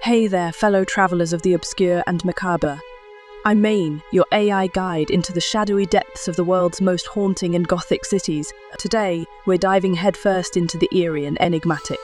Hey there, fellow travelers of the obscure and macabre. I'm Maine, your AI guide into the shadowy depths of the world's most haunting and gothic cities. Today, we're diving headfirst into the eerie and enigmatic,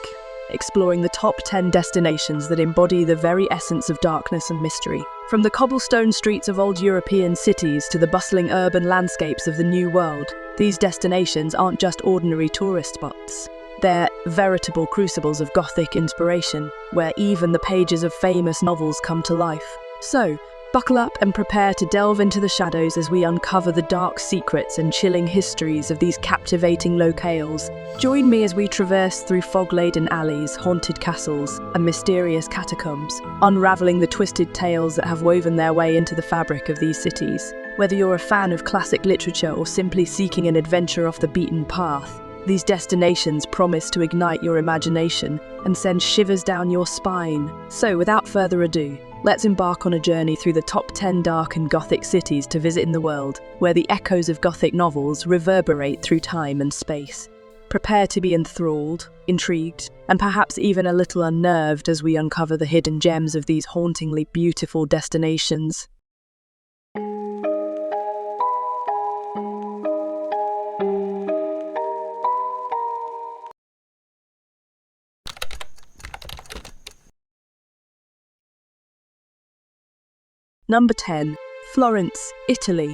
exploring the top 10 destinations that embody the very essence of darkness and mystery. From the cobblestone streets of old European cities to the bustling urban landscapes of the New World, these destinations aren't just ordinary tourist spots. They're veritable crucibles of Gothic inspiration, where even the pages of famous novels come to life. So, buckle up and prepare to delve into the shadows as we uncover the dark secrets and chilling histories of these captivating locales. Join me as we traverse through fog-laden alleys, haunted castles, and mysterious catacombs, unraveling the twisted tales that have woven their way into the fabric of these cities. Whether you're a fan of classic literature or simply seeking an adventure off the beaten path, these destinations promise to ignite your imagination and send shivers down your spine. So, without further ado, let's embark on a journey through the top 10 dark and gothic cities to visit in the world, where the echoes of Gothic novels reverberate through time and space. Prepare to be enthralled, intrigued, and perhaps even a little unnerved as we uncover the hidden gems of these hauntingly beautiful destinations. Number 10. Florence, Italy.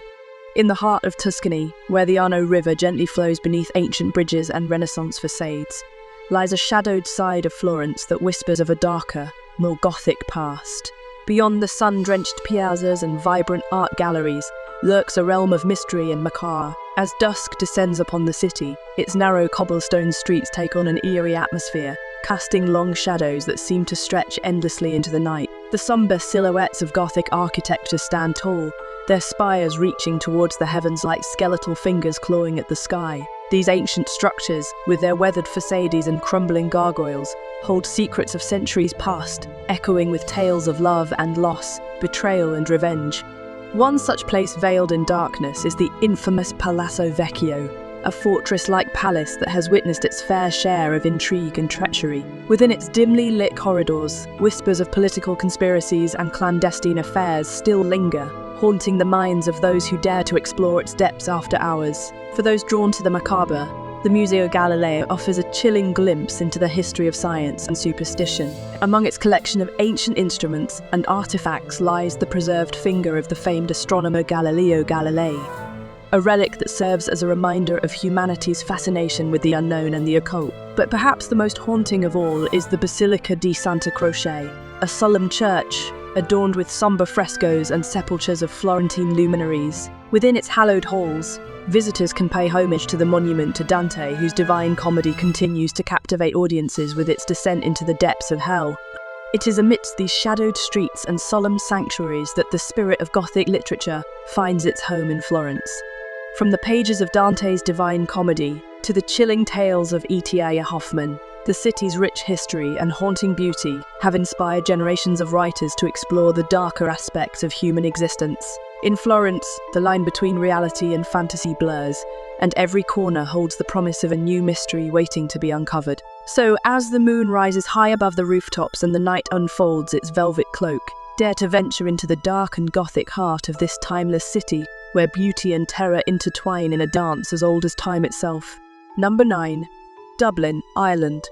In the heart of Tuscany, where the Arno River gently flows beneath ancient bridges and Renaissance facades, lies a shadowed side of Florence that whispers of a darker, more Gothic past. Beyond the sun-drenched piazzas and vibrant art galleries lurks a realm of mystery and macabre. As dusk descends upon the city, its narrow cobblestone streets take on an eerie atmosphere, casting long shadows that seem to stretch endlessly into the night. The sombre silhouettes of Gothic architecture stand tall, their spires reaching towards the heavens like skeletal fingers clawing at the sky. These ancient structures, with their weathered facades and crumbling gargoyles, hold secrets of centuries past, echoing with tales of love and loss, betrayal and revenge. One such place veiled in darkness is the infamous Palazzo Vecchio, a fortress-like palace that has witnessed its fair share of intrigue and treachery. Within its dimly lit corridors, whispers of political conspiracies and clandestine affairs still linger, haunting the minds of those who dare to explore its depths after hours. For those drawn to the macabre, the Museo Galileo offers a chilling glimpse into the history of science and superstition. Among its collection of ancient instruments and artifacts lies the preserved finger of the famed astronomer Galileo Galilei, a relic that serves as a reminder of humanity's fascination with the unknown and the occult. But perhaps the most haunting of all is the Basilica di Santa Croce, a solemn church adorned with sombre frescoes and sepulchres of Florentine luminaries. Within its hallowed halls, visitors can pay homage to the monument to Dante, whose Divine Comedy continues to captivate audiences with its descent into the depths of hell. It is amidst these shadowed streets and solemn sanctuaries that the spirit of Gothic literature finds its home in Florence. From the pages of Dante's Divine Comedy to the chilling tales of E.T.A. Hoffmann, the city's rich history and haunting beauty have inspired generations of writers to explore the darker aspects of human existence. In Florence, the line between reality and fantasy blurs, and every corner holds the promise of a new mystery waiting to be uncovered. So, as the moon rises high above the rooftops and the night unfolds its velvet cloak, dare to venture into the dark and Gothic heart of this timeless city, where beauty and terror intertwine in a dance as old as time itself. Number 9. Dublin, Ireland.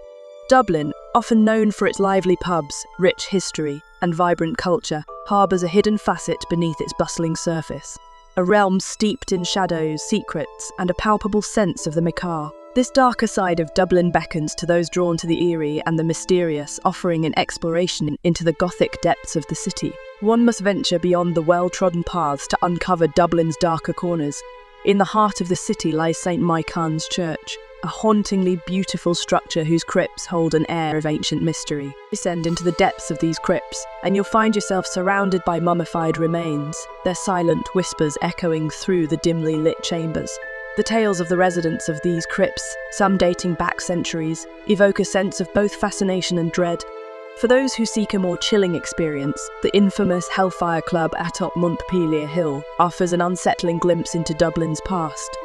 Dublin, often known for its lively pubs, rich history, and vibrant culture, harbours a hidden facet beneath its bustling surface. A realm steeped in shadows, secrets, and a palpable sense of the macabre. This darker side of Dublin beckons to those drawn to the eerie and the mysterious, offering an exploration into the Gothic depths of the city. One must venture beyond the well-trodden paths to uncover Dublin's darker corners. In the heart of the city lies St. Maicon's Church, a hauntingly beautiful structure whose crypts hold an air of ancient mystery. Descend into the depths of these crypts, and you'll find yourself surrounded by mummified remains, their silent whispers echoing through the dimly lit chambers. The tales of the residents of these crypts, some dating back centuries, evoke a sense of both fascination and dread. For those who seek a more chilling experience, the infamous Hellfire Club atop Montpelier Hill offers an unsettling glimpse into Dublin's past.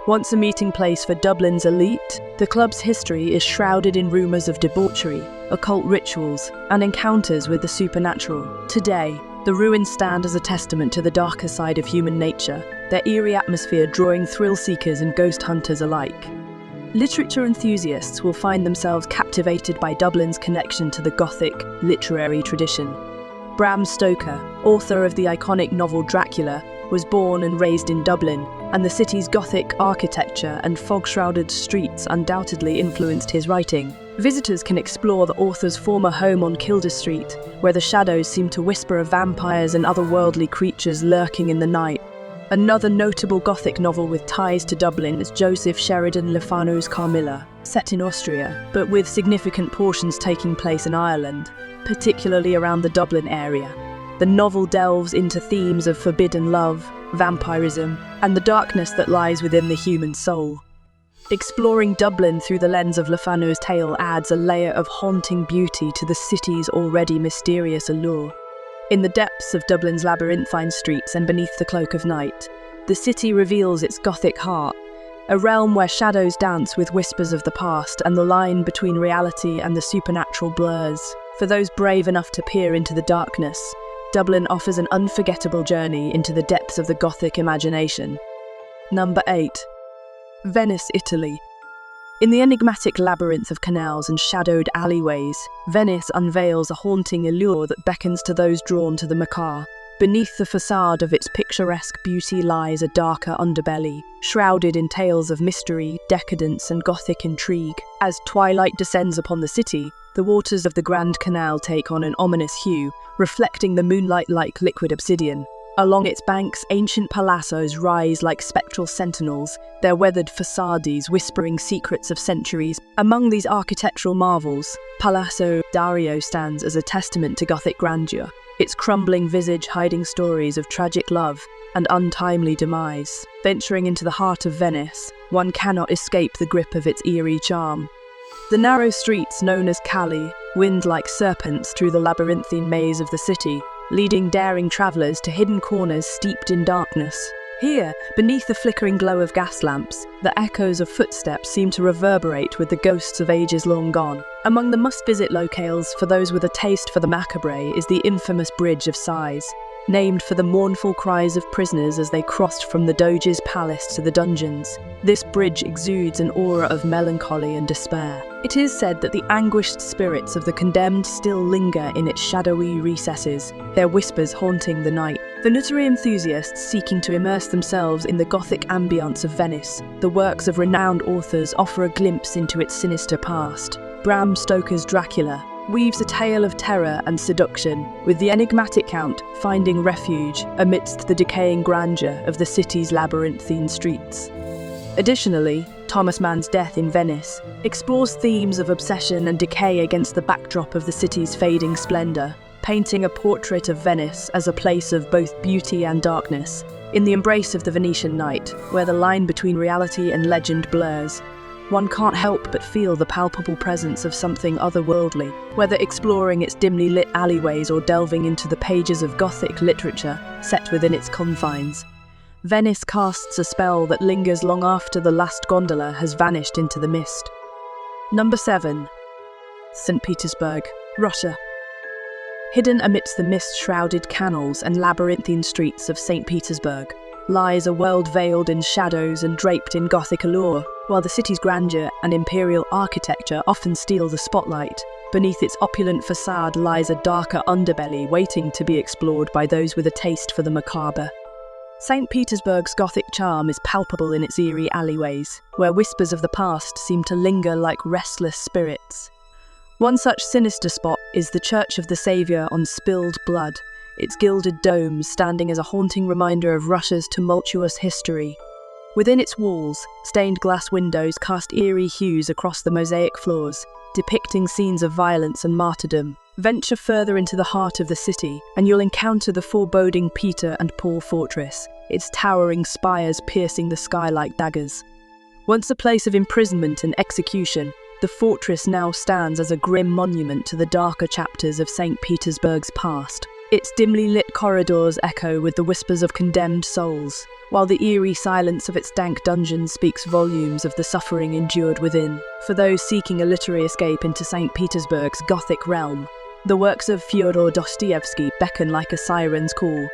Once a meeting place for Dublin's elite, the club's history is shrouded in rumours of debauchery, occult rituals, and encounters with the supernatural. Today, the ruins stand as a testament to the darker side of human nature, their eerie atmosphere drawing thrill-seekers and ghost hunters alike. Literature enthusiasts will find themselves captivated by Dublin's connection to the Gothic literary tradition. Bram Stoker, author of the iconic novel Dracula, was born and raised in Dublin, and the city's Gothic architecture and fog-shrouded streets undoubtedly influenced his writing. Visitors can explore the author's former home on Kildare Street, where the shadows seem to whisper of vampires and otherworldly creatures lurking in the night. Another notable Gothic novel with ties to Dublin is Joseph Sheridan Le Fano's Carmilla, set in Austria, but with significant portions taking place in Ireland, particularly around the Dublin area. The novel delves into themes of forbidden love, vampirism, and the darkness that lies within the human soul. Exploring Dublin through the lens of Le Fano's tale adds a layer of haunting beauty to the city's already mysterious allure. In the depths of Dublin's labyrinthine streets and beneath the cloak of night, the city reveals its Gothic heart, a realm where shadows dance with whispers of the past and the line between reality and the supernatural blurs. For those brave enough to peer into the darkness, Dublin offers an unforgettable journey into the depths of the Gothic imagination. Number 8. Venice, Italy. In the enigmatic labyrinth of canals and shadowed alleyways, Venice unveils a haunting allure that beckons to those drawn to the macabre. Beneath the facade of its picturesque beauty lies a darker underbelly, shrouded in tales of mystery, decadence, and Gothic intrigue. As twilight descends upon the city, the waters of the Grand Canal take on an ominous hue, reflecting the moonlight-like liquid obsidian. Along its banks, ancient palazzos rise like spectral sentinels, their weathered facades whispering secrets of centuries. Among these architectural marvels, Palazzo Dario stands as a testament to Gothic grandeur, its crumbling visage hiding stories of tragic love and untimely demise. Venturing into the heart of Venice, one cannot escape the grip of its eerie charm. The narrow streets known as calli wind like serpents through the labyrinthine maze of the city, leading daring travellers to hidden corners steeped in darkness. Here, beneath the flickering glow of gas lamps, the echoes of footsteps seem to reverberate with the ghosts of ages long gone. Among the must-visit locales for those with a taste for the macabre is the infamous Bridge of Sighs, named for the mournful cries of prisoners as they crossed from the Doge's palace to the dungeons. This bridge exudes an aura of melancholy and despair. It is said that the anguished spirits of the condemned still linger in its shadowy recesses, their whispers haunting the night. For literary enthusiasts seeking to immerse themselves in the Gothic ambience of Venice, the works of renowned authors offer a glimpse into its sinister past. Bram Stoker's Dracula weaves a tale of terror and seduction, with the enigmatic Count finding refuge amidst the decaying grandeur of the city's labyrinthine streets. Additionally, Thomas Mann's Death in Venice explores themes of obsession and decay against the backdrop of the city's fading splendor, painting a portrait of Venice as a place of both beauty and darkness. In the embrace of the Venetian night, where the line between reality and legend blurs, one can't help but feel the palpable presence of something otherworldly. Whether exploring its dimly lit alleyways or delving into the pages of Gothic literature set within its confines, Venice casts a spell that lingers long after the last gondola has vanished into the mist. Number 7. St. Petersburg, Russia. Hidden amidst the mist-shrouded canals and labyrinthine streets of St. Petersburg lies a world veiled in shadows and draped in Gothic allure. While the city's grandeur and imperial architecture often steal the spotlight, beneath its opulent facade lies a darker underbelly waiting to be explored by those with a taste for the macabre. St. Petersburg's Gothic charm is palpable in its eerie alleyways, where whispers of the past seem to linger like restless spirits. One such sinister spot is the Church of the Saviour on Spilled Blood, its gilded domes standing as a haunting reminder of Russia's tumultuous history. Within its walls, stained glass windows cast eerie hues across the mosaic floors, depicting scenes of violence and martyrdom. Venture further into the heart of the city, and you'll encounter the foreboding Peter and Paul Fortress, its towering spires piercing the sky like daggers. Once a place of imprisonment and execution, the fortress now stands as a grim monument to the darker chapters of St. Petersburg's past. Its dimly lit corridors echo with the whispers of condemned souls, while the eerie silence of its dank dungeons speaks volumes of the suffering endured within. For those seeking a literary escape into St. Petersburg's Gothic realm, the works of Fyodor Dostoevsky beckon like a siren's call.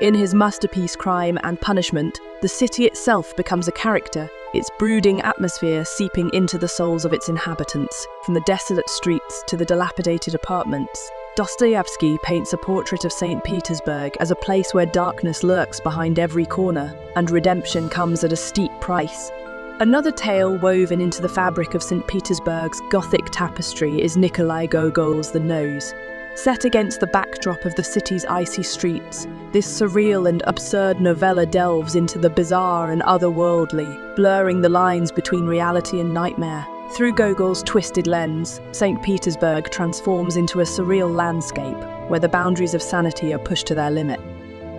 In his masterpiece Crime and Punishment, the city itself becomes a character, its brooding atmosphere seeping into the souls of its inhabitants. From the desolate streets to the dilapidated apartments, Dostoevsky paints a portrait of St. Petersburg as a place where darkness lurks behind every corner, and redemption comes at a steep price. Another tale woven into the fabric of St. Petersburg's Gothic tapestry is Nikolai Gogol's The Nose. Set against the backdrop of the city's icy streets, this surreal and absurd novella delves into the bizarre and otherworldly, blurring the lines between reality and nightmare. Through Gogol's twisted lens, St. Petersburg transforms into a surreal landscape where the boundaries of sanity are pushed to their limit.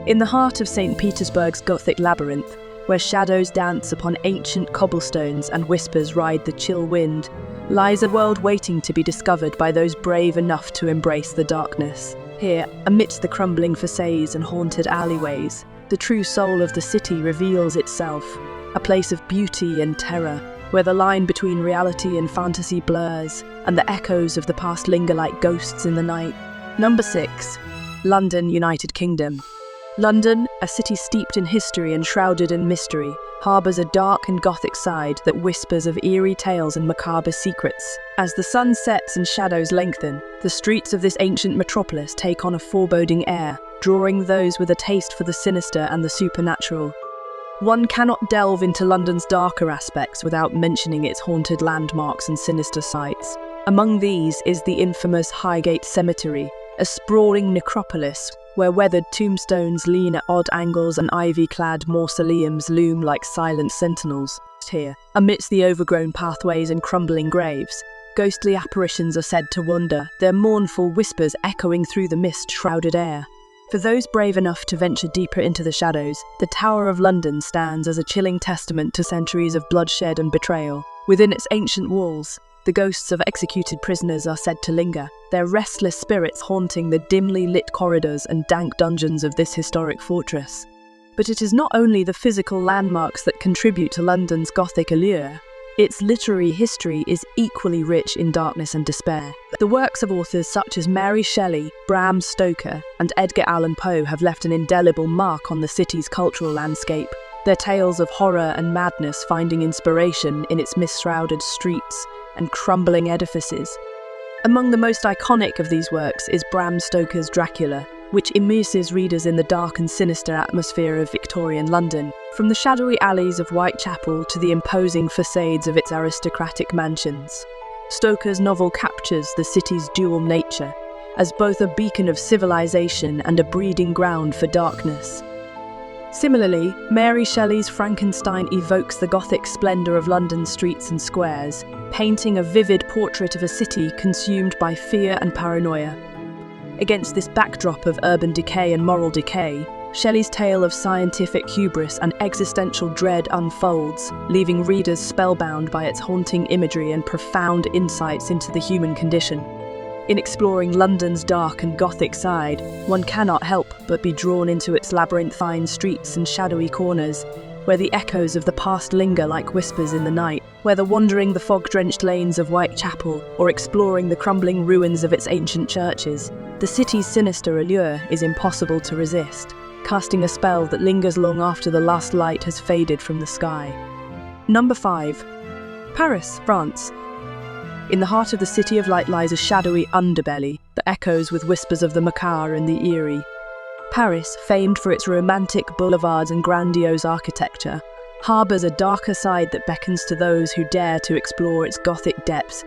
In the heart of St. Petersburg's Gothic labyrinth, where shadows dance upon ancient cobblestones and whispers ride the chill wind, lies a world waiting to be discovered by those brave enough to embrace the darkness. Here, amidst the crumbling facades and haunted alleyways, the true soul of the city reveals itself, a place of beauty and terror, where the line between reality and fantasy blurs, and the echoes of the past linger like ghosts in the night. Number 6. London, United Kingdom. London, a city steeped in history and shrouded in mystery, harbours a dark and gothic side that whispers of eerie tales and macabre secrets. As the sun sets and shadows lengthen, the streets of this ancient metropolis take on a foreboding air, drawing those with a taste for the sinister and the supernatural. One cannot delve into London's darker aspects without mentioning its haunted landmarks and sinister sites. Among these is the infamous Highgate Cemetery, a sprawling necropolis where weathered tombstones lean at odd angles and ivy-clad mausoleums loom like silent sentinels. Here, amidst the overgrown pathways and crumbling graves, ghostly apparitions are said to wander, their mournful whispers echoing through the mist-shrouded air. For those brave enough to venture deeper into the shadows, the Tower of London stands as a chilling testament to centuries of bloodshed and betrayal. Within its ancient walls, the ghosts of executed prisoners are said to linger, their restless spirits haunting the dimly lit corridors and dank dungeons of this historic fortress. But it is not only the physical landmarks that contribute to London's Gothic allure. Its literary history is equally rich in darkness and despair. The works of authors such as Mary Shelley, Bram Stoker, and Edgar Allan Poe have left an indelible mark on the city's cultural landscape, their tales of horror and madness finding inspiration in its mist-shrouded streets and crumbling edifices. Among the most iconic of these works is Bram Stoker's Dracula, which immerses readers in the dark and sinister atmosphere of Victorian London, from the shadowy alleys of Whitechapel to the imposing facades of its aristocratic mansions. Stoker's novel captures the city's dual nature, as both a beacon of civilization and a breeding ground for darkness. Similarly, Mary Shelley's Frankenstein evokes the Gothic splendor of London's streets and squares, painting a vivid portrait of a city consumed by fear and paranoia. Against this backdrop of urban decay and moral decay, Shelley's tale of scientific hubris and existential dread unfolds, leaving readers spellbound by its haunting imagery and profound insights into the human condition. In exploring London's dark and gothic side, one cannot help but be drawn into its labyrinthine streets and shadowy corners, where the echoes of the past linger like whispers in the night. Whether wandering the fog-drenched lanes of Whitechapel or exploring the crumbling ruins of its ancient churches, the city's sinister allure is impossible to resist, casting a spell that lingers long after the last light has faded from the sky. Number 5. Paris, France. In the heart of the City of Light lies a shadowy underbelly that echoes with whispers of the macabre and the eerie. Paris, famed for its romantic boulevards and grandiose architecture, harbours a darker side that beckons to those who dare to explore its Gothic depths.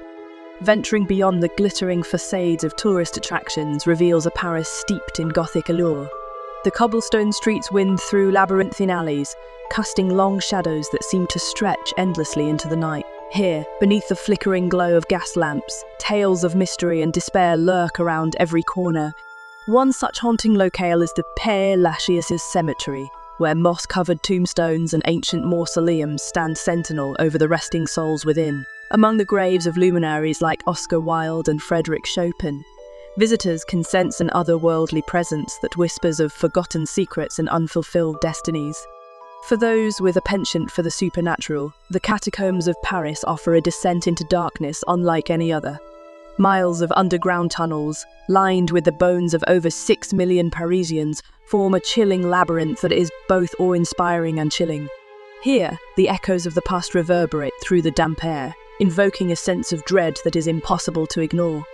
Venturing beyond the glittering facades of tourist attractions reveals a Paris steeped in Gothic allure. The cobblestone streets wind through labyrinthine alleys, casting long shadows that seem to stretch endlessly into the night. Here, beneath the flickering glow of gas lamps, tales of mystery and despair lurk around every corner. One such haunting locale is the Père Lachaise Cemetery, where moss-covered tombstones and ancient mausoleums stand sentinel over the resting souls within. Among the graves of luminaries like Oscar Wilde and Frederick Chopin, visitors can sense an otherworldly presence that whispers of forgotten secrets and unfulfilled destinies. For those with a penchant for the supernatural, the catacombs of Paris offer a descent into darkness unlike any other. Miles of underground tunnels, lined with the bones of over 6 million Parisians, form a chilling labyrinth that is both awe-inspiring and chilling. Here, the echoes of the past reverberate through the damp air, invoking a sense of dread that is impossible to ignore.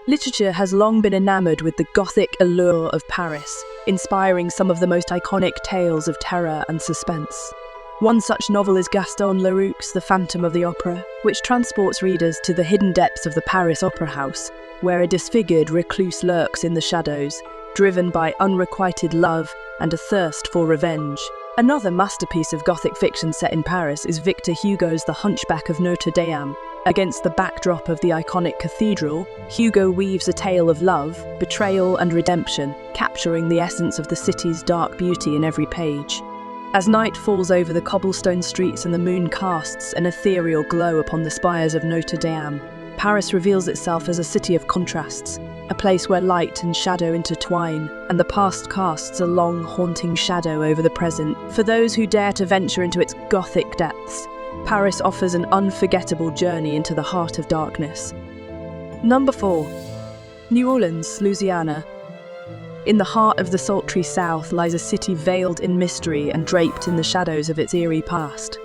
Literature has long been enamored with the Gothic allure of Paris, inspiring some of the most iconic tales of terror and suspense. One such novel is Gaston Leroux's The Phantom of the Opera, which transports readers to the hidden depths of the Paris Opera House, where a disfigured recluse lurks in the shadows, driven by unrequited love and a thirst for revenge. Another masterpiece of Gothic fiction set in Paris is Victor Hugo's The Hunchback of Notre Dame. Against the backdrop of the iconic cathedral, Hugo weaves a tale of love, betrayal and redemption, capturing the essence of the city's dark beauty in every page. As night falls over the cobblestone streets and the moon casts an ethereal glow upon the spires of Notre Dame, Paris reveals itself as a city of contrasts, a place where light and shadow intertwine, and the past casts a long, haunting shadow over the present. For those who dare to venture into its Gothic depths, Paris offers an unforgettable journey into the heart of darkness. Number 4. New Orleans, Louisiana. In the heart of the sultry South lies a city veiled in mystery and draped in the shadows of its eerie past.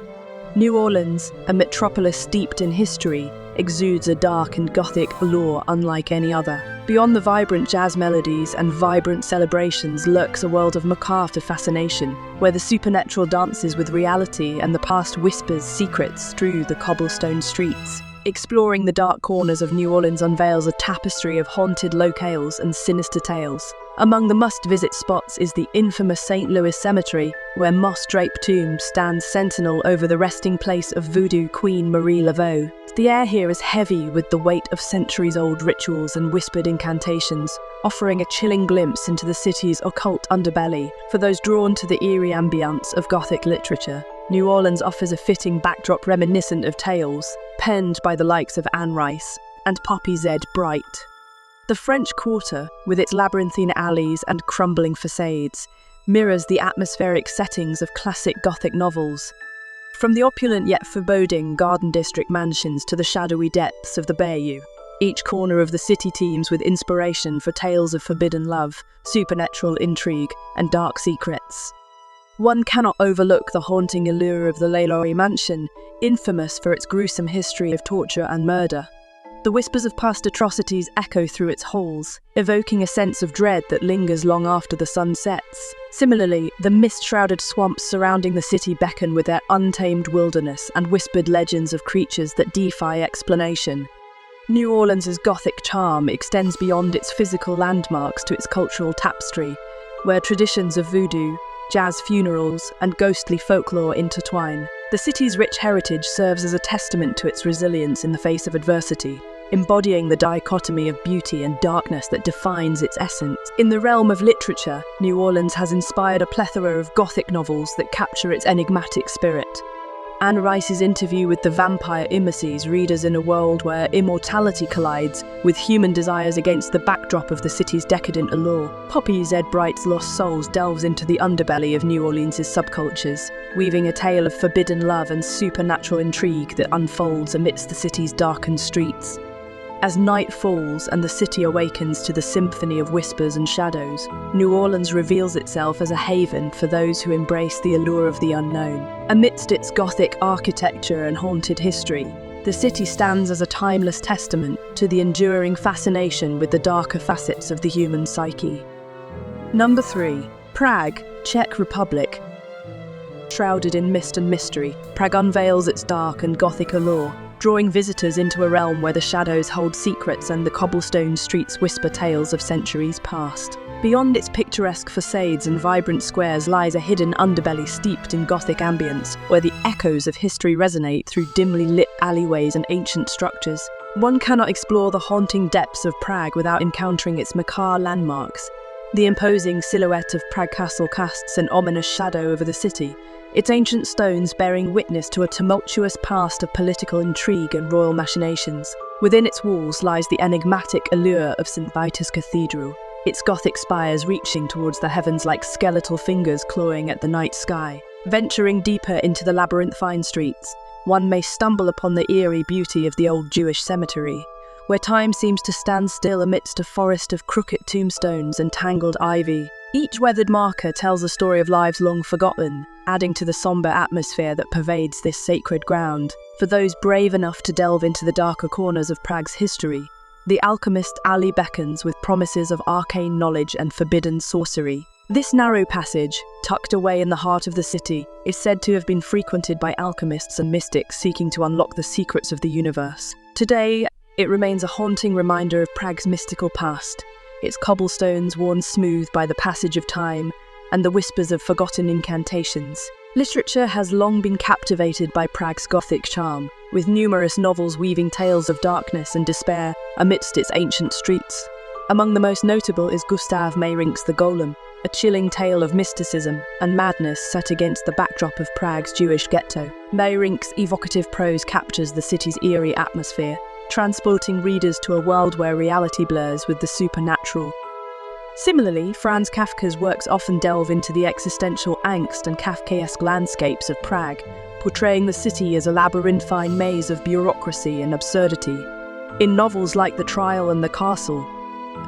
New Orleans, a metropolis steeped in history, exudes a dark and Gothic allure unlike any other. Beyond the vibrant jazz melodies and vibrant celebrations lurks a world of macabre fascination, where the supernatural dances with reality and the past whispers secrets through the cobblestone streets. Exploring the dark corners of New Orleans unveils a tapestry of haunted locales and sinister tales. Among the must-visit spots is the infamous St. Louis Cemetery, where moss-draped tombs stand sentinel over the resting place of voodoo queen Marie Laveau. The air here is heavy with the weight of centuries-old rituals and whispered incantations, offering a chilling glimpse into the city's occult underbelly. For those drawn to the eerie ambience of Gothic literature, New Orleans offers a fitting backdrop reminiscent of tales penned by the likes of Anne Rice and Poppy Z. Bright. The French Quarter, with its labyrinthine alleys and crumbling facades, mirrors the atmospheric settings of classic Gothic novels. From the opulent yet foreboding Garden District mansions to the shadowy depths of the Bayou, each corner of the city teems with inspiration for tales of forbidden love, supernatural intrigue, and dark secrets. One cannot overlook the haunting allure of the Lalaurie Mansion, infamous for its gruesome history of torture and murder. The whispers of past atrocities echo through its halls, evoking a sense of dread that lingers long after the sun sets. Similarly, the mist-shrouded swamps surrounding the city beckon with their untamed wilderness and whispered legends of creatures that defy explanation. New Orleans' Gothic charm extends beyond its physical landmarks to its cultural tapestry, where traditions of voodoo, jazz funerals, and ghostly folklore intertwine. The city's rich heritage serves as a testament to its resilience in the face of adversity, embodying the dichotomy of beauty and darkness that defines its essence. In the realm of literature, New Orleans has inspired a plethora of Gothic novels that capture its enigmatic spirit. Anne Rice's interview with the vampire immerses readers in a world where immortality collides with human desires against the backdrop of the city's decadent allure. Poppy Z. Bright's Lost Souls delves into the underbelly of New Orleans' subcultures, weaving a tale of forbidden love and supernatural intrigue that unfolds amidst the city's darkened streets. As night falls and the city awakens to the symphony of whispers and shadows, New Orleans reveals itself as a haven for those who embrace the allure of the unknown. Amidst its Gothic architecture and haunted history, the city stands as a timeless testament to the enduring fascination with the darker facets of the human psyche. Number 3. Prague, Czech Republic. Shrouded in mist and mystery, Prague unveils its dark and Gothic allure, drawing visitors into a realm where the shadows hold secrets and the cobblestone streets whisper tales of centuries past. Beyond its picturesque facades and vibrant squares lies a hidden underbelly steeped in Gothic ambience, where the echoes of history resonate through dimly lit alleyways and ancient structures. One cannot explore the haunting depths of Prague without encountering its macabre landmarks. The imposing silhouette of Prague Castle casts an ominous shadow over the city, its ancient stones bearing witness to a tumultuous past of political intrigue and royal machinations. Within its walls lies the enigmatic allure of St. Vitus Cathedral, its Gothic spires reaching towards the heavens like skeletal fingers clawing at the night sky. Venturing deeper into the labyrinthine streets, one may stumble upon the eerie beauty of the old Jewish cemetery, where time seems to stand still amidst a forest of crooked tombstones and tangled ivy. Each weathered marker tells a story of lives long forgotten, adding to the somber atmosphere that pervades this sacred ground. For those brave enough to delve into the darker corners of Prague's history, the alchemist alley beckons with promises of arcane knowledge and forbidden sorcery. This narrow passage, tucked away in the heart of the city, is said to have been frequented by alchemists and mystics seeking to unlock the secrets of the universe. Today, it remains a haunting reminder of Prague's mystical past, its cobblestones worn smooth by the passage of time, and the whispers of forgotten incantations. Literature has long been captivated by Prague's Gothic charm, with numerous novels weaving tales of darkness and despair amidst its ancient streets. Among the most notable is Gustav Meyrink's The Golem, a chilling tale of mysticism and madness set against the backdrop of Prague's Jewish ghetto. Meyrink's evocative prose captures the city's eerie atmosphere, transporting readers to a world where reality blurs with the supernatural. Similarly, Franz Kafka's works often delve into the existential angst and Kafkaesque landscapes of Prague, portraying the city as a labyrinthine maze of bureaucracy and absurdity. In novels like The Trial and the Castle,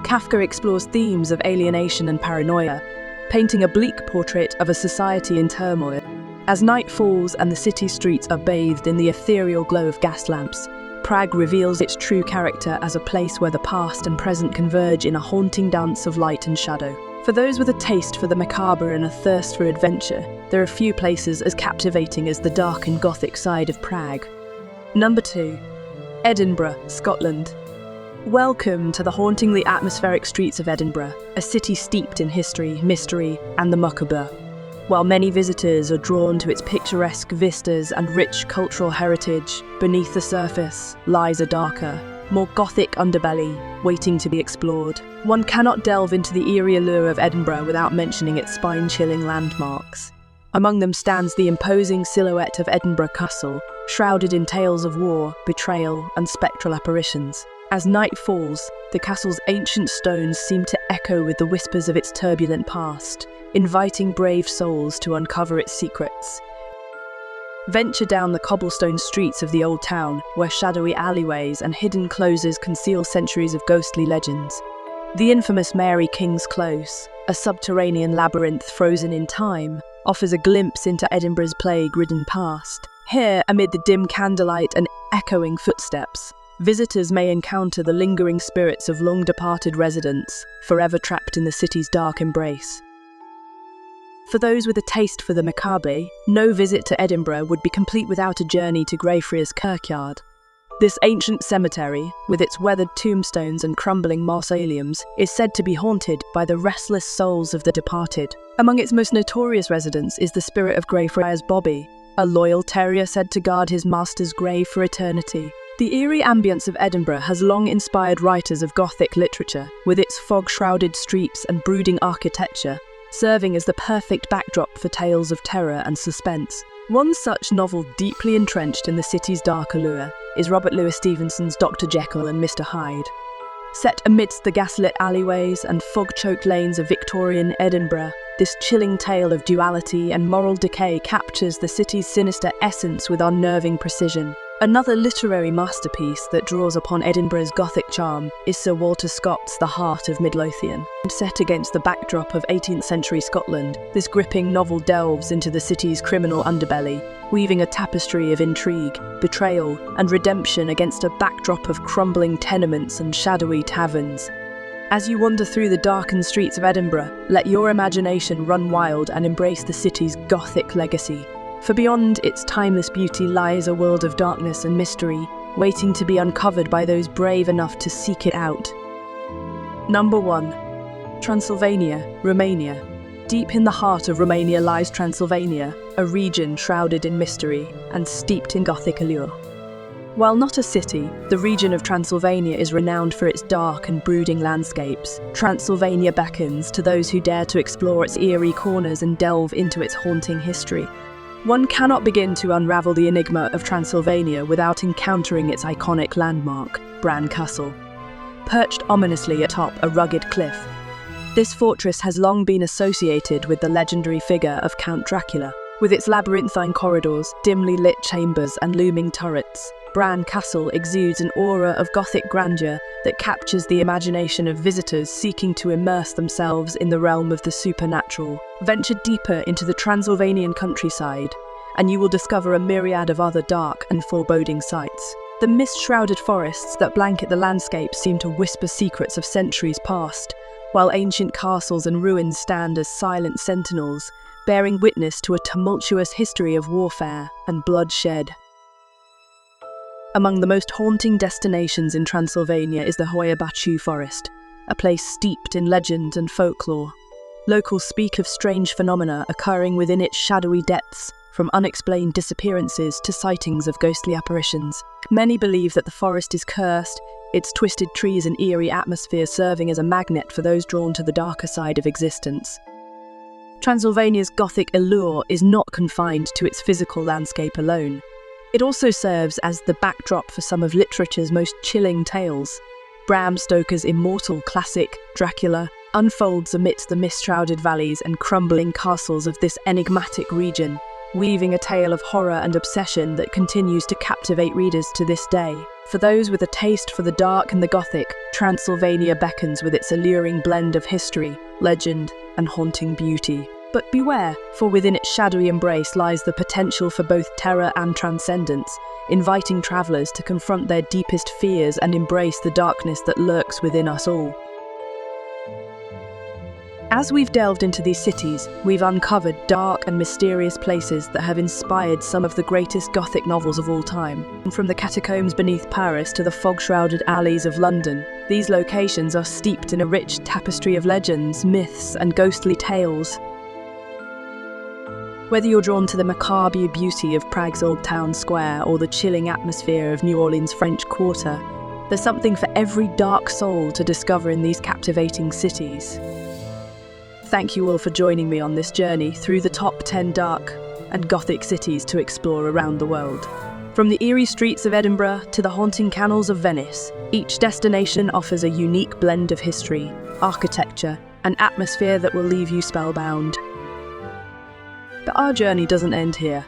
Kafka explores themes of alienation and paranoia, painting a bleak portrait of a society in turmoil. As night falls and the city streets are bathed in the ethereal glow of gas lamps, Prague reveals its true character as a place where the past and present converge in a haunting dance of light and shadow. For those with a taste for the macabre and a thirst for adventure, there are few places as captivating as the dark and Gothic side of Prague. Number 2. Edinburgh, Scotland. Welcome to the hauntingly atmospheric streets of Edinburgh, a city steeped in history, mystery, and the macabre. While many visitors are drawn to its picturesque vistas and rich cultural heritage, beneath the surface lies a darker, more Gothic underbelly waiting to be explored. One cannot delve into the eerie allure of Edinburgh without mentioning its spine-chilling landmarks. Among them stands the imposing silhouette of Edinburgh Castle, shrouded in tales of war, betrayal, and spectral apparitions. As night falls, the castle's ancient stones seem to echo with the whispers of its turbulent past, inviting brave souls to uncover its secrets. Venture down the cobblestone streets of the old town, where shadowy alleyways and hidden closes conceal centuries of ghostly legends. The infamous Mary King's Close, a subterranean labyrinth frozen in time, offers a glimpse into Edinburgh's plague-ridden past. Here, amid the dim candlelight and echoing footsteps, visitors may encounter the lingering spirits of long-departed residents, forever trapped in the city's dark embrace. For those with a taste for the macabre, no visit to Edinburgh would be complete without a journey to Greyfriars Kirkyard. This ancient cemetery, with its weathered tombstones and crumbling mausoleums, is said to be haunted by the restless souls of the departed. Among its most notorious residents is the spirit of Greyfriars Bobby, a loyal terrier said to guard his master's grave for eternity. The eerie ambience of Edinburgh has long inspired writers of Gothic literature, with its fog-shrouded streets and brooding architecture, serving as the perfect backdrop for tales of terror and suspense. One such novel deeply entrenched in the city's dark allure is Robert Louis Stevenson's Dr. Jekyll and Mr. Hyde. Set amidst the gaslit alleyways and fog-choked lanes of Victorian Edinburgh, this chilling tale of duality and moral decay captures the city's sinister essence with unnerving precision. Another literary masterpiece that draws upon Edinburgh's Gothic charm is Sir Walter Scott's The Heart of Midlothian. Set against the backdrop of 18th century Scotland, this gripping novel delves into the city's criminal underbelly, weaving a tapestry of intrigue, betrayal, and redemption against a backdrop of crumbling tenements and shadowy taverns. As you wander through the darkened streets of Edinburgh, let your imagination run wild and embrace the city's Gothic legacy. For beyond its timeless beauty lies a world of darkness and mystery, waiting to be uncovered by those brave enough to seek it out. Number 1. Transylvania, Romania. Deep in the heart of Romania lies Transylvania, a region shrouded in mystery and steeped in Gothic allure. While not a city, the region of Transylvania is renowned for its dark and brooding landscapes. Transylvania beckons to those who dare to explore its eerie corners and delve into its haunting history. One cannot begin to unravel the enigma of Transylvania without encountering its iconic landmark, Bran Castle. Perched ominously atop a rugged cliff, this fortress has long been associated with the legendary figure of Count Dracula. With its labyrinthine corridors, dimly lit chambers, and looming turrets, Bran Castle exudes an aura of Gothic grandeur that captures the imagination of visitors seeking to immerse themselves in the realm of the supernatural. Venture deeper into the Transylvanian countryside, and you will discover a myriad of other dark and foreboding sights. The mist-shrouded forests that blanket the landscape seem to whisper secrets of centuries past, while ancient castles and ruins stand as silent sentinels, bearing witness to a tumultuous history of warfare and bloodshed. Among the most haunting destinations in Transylvania is the Hoia Forest, a place steeped in legend and folklore. Locals speak of strange phenomena occurring within its shadowy depths, from unexplained disappearances to sightings of ghostly apparitions. Many believe that the forest is cursed, its twisted trees and eerie atmosphere serving as a magnet for those drawn to the darker side of existence. Transylvania's Gothic allure is not confined to its physical landscape alone. It also serves as the backdrop for some of literature's most chilling tales. Bram Stoker's immortal classic, Dracula, unfolds amidst the mist-shrouded valleys and crumbling castles of this enigmatic region, weaving a tale of horror and obsession that continues to captivate readers to this day. For those with a taste for the dark and the Gothic, Transylvania beckons with its alluring blend of history, legend, and haunting beauty. But beware, for within its shadowy embrace lies the potential for both terror and transcendence, inviting travelers to confront their deepest fears and embrace the darkness that lurks within us all. As we've delved into these cities, we've uncovered dark and mysterious places that have inspired some of the greatest Gothic novels of all time. From the catacombs beneath Paris to the fog-shrouded alleys of London, these locations are steeped in a rich tapestry of legends, myths, and ghostly tales. Whether you're drawn to the macabre beauty of Prague's Old Town Square or the chilling atmosphere of New Orleans' French Quarter, there's something for every dark soul to discover in these captivating cities. Thank you all for joining me on this journey through the top 10 dark and Gothic cities to explore around the world. From the eerie streets of Edinburgh to the haunting canals of Venice, each destination offers a unique blend of history, architecture, and atmosphere that will leave you spellbound. But our journey doesn't end here.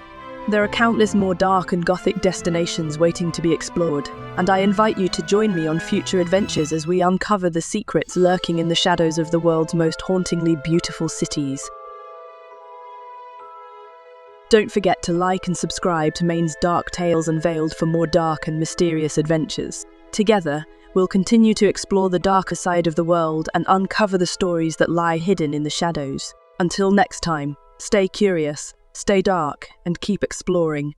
There are countless more dark and Gothic destinations waiting to be explored, and I invite you to join me on future adventures as we uncover the secrets lurking in the shadows of the world's most hauntingly beautiful cities. Don't forget to like and subscribe to Maine's Dark Tales Unveiled for more dark and mysterious adventures. Together, we'll continue to explore the darker side of the world and uncover the stories that lie hidden in the shadows. Until next time, stay curious, stay dark, and keep exploring.